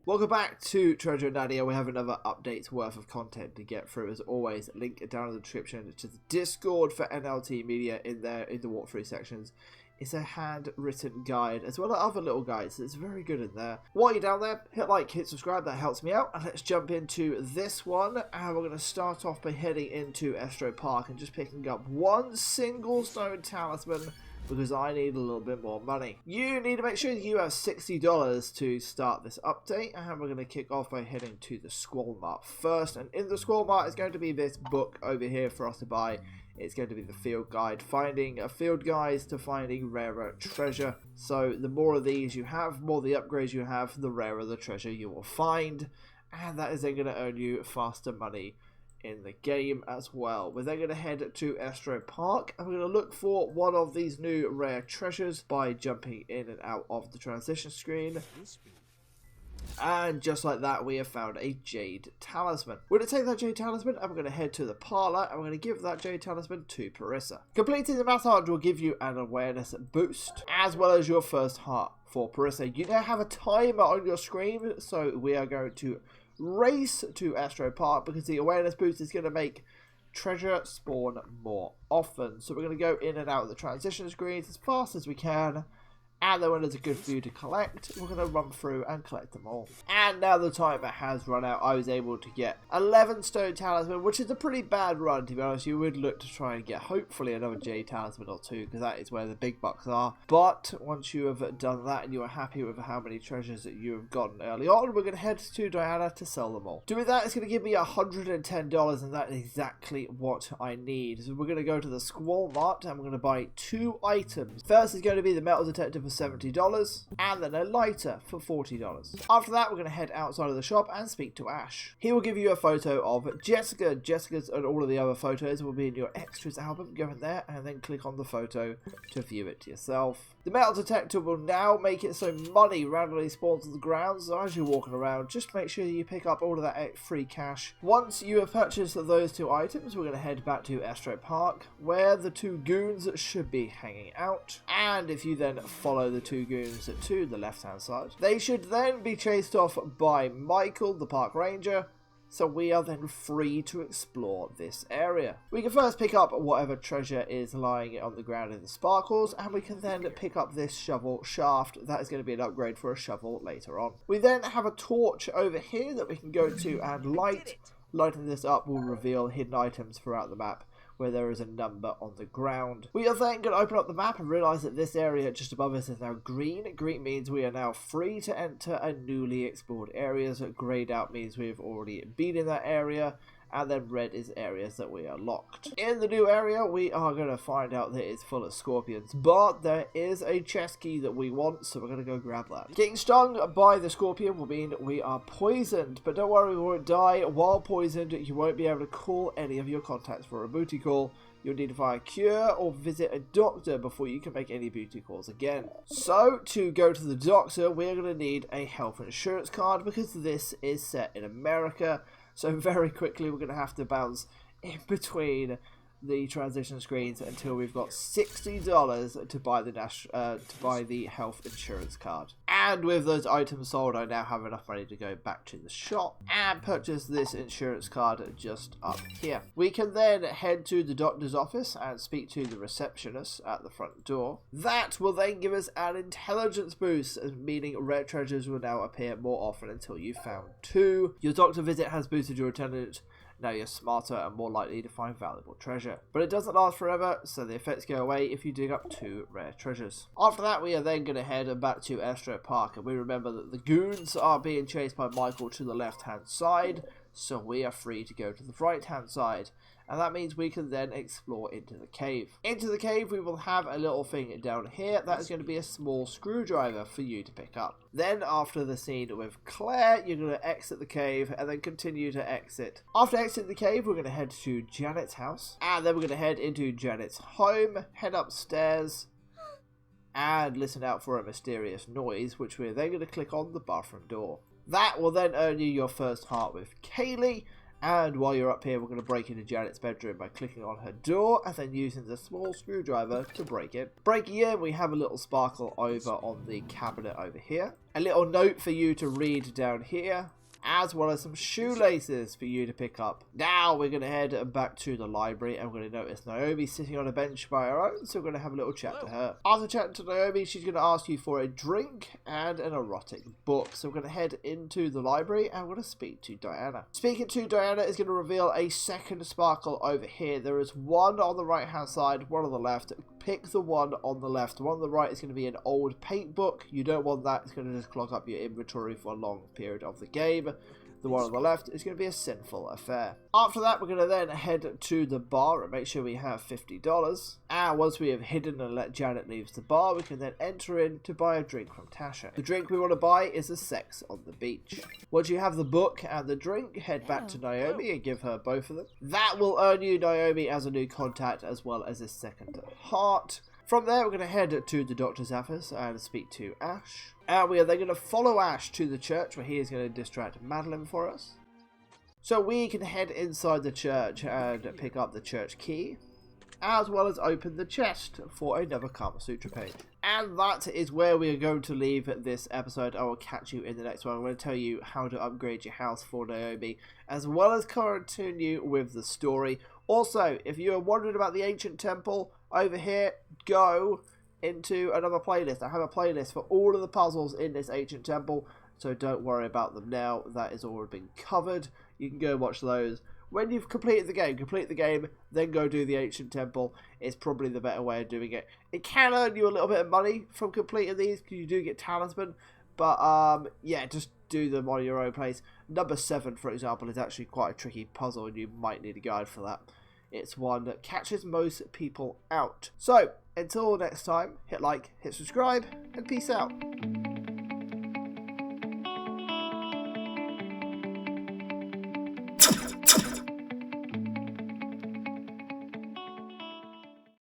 Welcome back to Treasure Nadia. We have another update's worth of content to get through. As always, link down in the description to the Discord for NLT Media in the walkthrough sections. It's a handwritten guide as well as other little guides. It's very good in there. While you're down there, hit like, hit subscribe, that helps me out. And let's jump into this one. And we're going to start off by heading into Estro Park and just picking up one single stone talisman, because I need a little bit more money. You need to make sure that you have $60 to start this update, and we're going to kick off by heading to the Squallmart first. And in the Squallmart is going to be this book over here for us to buy. It's going to be the field guide, finding a field guides to finding rarer treasure. So the more of these you have, more the upgrades you have, the rarer the treasure you will find, and that is then going to earn you faster money in the game as well. We're then going to head to Estro Park and we're going to look for one of these new rare treasures by jumping in and out of the transition screen. And just like that, we have found a Jade Talisman. We're going to take that Jade Talisman and we're going to head to the parlor and we're going to give that Jade Talisman to Pricia. Completing the massage will give you an awareness boost as well as your first heart for Pricia. You now have a timer on your screen, so we are going to race to Estro Park because the awareness boost is going to make treasure spawn more often. So we're going to go in and out of the transition screens as fast as we can, and then when there's a good few to collect, we're going to run through and collect them all. And now the timer has run out. I was able to get 11 stone talisman, which is a pretty bad run, to be honest. You would look to try and get hopefully another Jade Talisman or two, because that is where the big bucks are. But once you have done that and you are happy with how many treasures that you have gotten early on, we're going to head to Diana to sell them all. Doing that is going to give me $110, and that is exactly what I need. So we're going to go to the Squallmart and we're going to buy 2 items. First is going to be the metal detector for $70 and then a lighter for $40. After that, we're going to head outside of the shop and speak to Ash. He will give you a photo of Jessica. Jessica's and all of the other photos will be in your extras album. Go in there and then click on the photo to view it yourself. The metal detector will now make it so money randomly spawns on the ground, so as you're walking around, just make sure you pick up all of that free cash. Once you have purchased those 2 items, we're going to head back to Estro Park, where the 2 goons should be hanging out. And if you then follow the 2 goons to the left hand side, they should then be chased off by Michael, the park ranger. So we are then free to explore this area. We can first pick up whatever treasure is lying on the ground in the sparkles, and we can then pick up this shovel shaft. That is going to be an upgrade for a shovel later on. We then have a torch over here that we can go to and light. Lighting this up will reveal hidden items throughout the map, where there is a number on the ground. We are then going to open up the map and realise that this area just above us is now green. Green means we are now free to enter a newly explored areas. Greyed out means we've already been in that area. And then red is areas that we are locked. In the new area, we are going to find out that it's full of scorpions. But there is a chest key that we want, so we're going to go grab that. Getting stung by the scorpion will mean we are poisoned. But don't worry, we won't die. While poisoned, you won't be able to call any of your contacts for a booty call. You'll need to find a cure or visit a doctor before you can make any booty calls again. So, to go to the doctor, we're going to need a health insurance card because this is set in America. So very quickly we're going to have to bounce in between the transition screens until we've got $60 to buy the health insurance card. And with those items sold, I now have enough money to go back to the shop and purchase this insurance card just up here. We can then head to the doctor's office and speak to the receptionist at the front door. That will then give us an intelligence boost, meaning rare treasures will now appear more often until you've found 2. Your doctor visit has boosted your intelligence. Now you're smarter and more likely to find valuable treasure. But it doesn't last forever, so the effects go away if you dig up 2 rare treasures. After that, we are then going to head back to Estro Park, and we remember that the goons are being chased by Michael to the left-hand side, so we are free to go to the right-hand side. And that means we can then explore into the cave. Into the cave, we will have a little thing down here. That is going to be a small screwdriver for you to pick up. Then, after the scene with Claire, you're going to exit the cave and then continue to exit. After exiting the cave, we're going to head to Janet's house. And then we're going to head into Janet's home, head upstairs, and listen out for a mysterious noise, which we're then going to click on the bathroom door. That will then earn you your first heart with Kaley. And while you're up here, we're going to break into Janet's bedroom by clicking on her door and then using the small screwdriver to break it. Breaking in, we have a little sparkle over on the cabinet over here. A little note for you to read down here, as well as some shoelaces for you to pick up. Now we're going to head back to the library and we're going to notice Naomi sitting on a bench by her own, so we're going to have a little chat to her. After chatting to Naomi, she's going to ask you for a drink and an erotic book. So we're going to head into the library and we're going to speak to Diana. Speaking to Diana is going to reveal a second sparkle over here. There is one on the right hand side, one on the left. Pick the one on the left. The one on the right is going to be an old paint book. You don't want that. It's going to just clog up your inventory for a long period of the game. The one on the left is going to be a sinful affair. After that, we're going to then head to the bar and make sure we have $50. And once we have hidden and let Janet leave the bar, we can then enter in to buy a drink from Tasha. The drink we want to buy is a sex on the beach. Once you have the book and the drink, head back to Naomi and give her both of them. That will earn you Naomi as a new contact as well as a second heart. From there, we're going to head to the doctor's office and speak to Ash. And we are then going to follow Ash to the church where he is going to distract Madeline for us. So we can head inside the church and pick up the church key, as well as open the chest for another Kamasutra page. And that is where we are going to leave this episode. I will catch you in the next one. I'm going to tell you how to upgrade your house for Naomi, as well as continue with the story. Also, if you are wondering about the ancient temple, over here, go into another playlist. I have a playlist for all of the puzzles in this ancient temple, so don't worry about them now. That is already been covered. You can go watch those. When you've completed the game, then go do the ancient temple. It's probably the better way of doing it. It can earn you a little bit of money from completing these, because you do get talisman, but yeah, just do them on your own pace. Number 7, for example, is actually quite a tricky puzzle, and you might need a guide for that. It's one that catches most people out. So, until next time, hit like, hit subscribe, and peace out.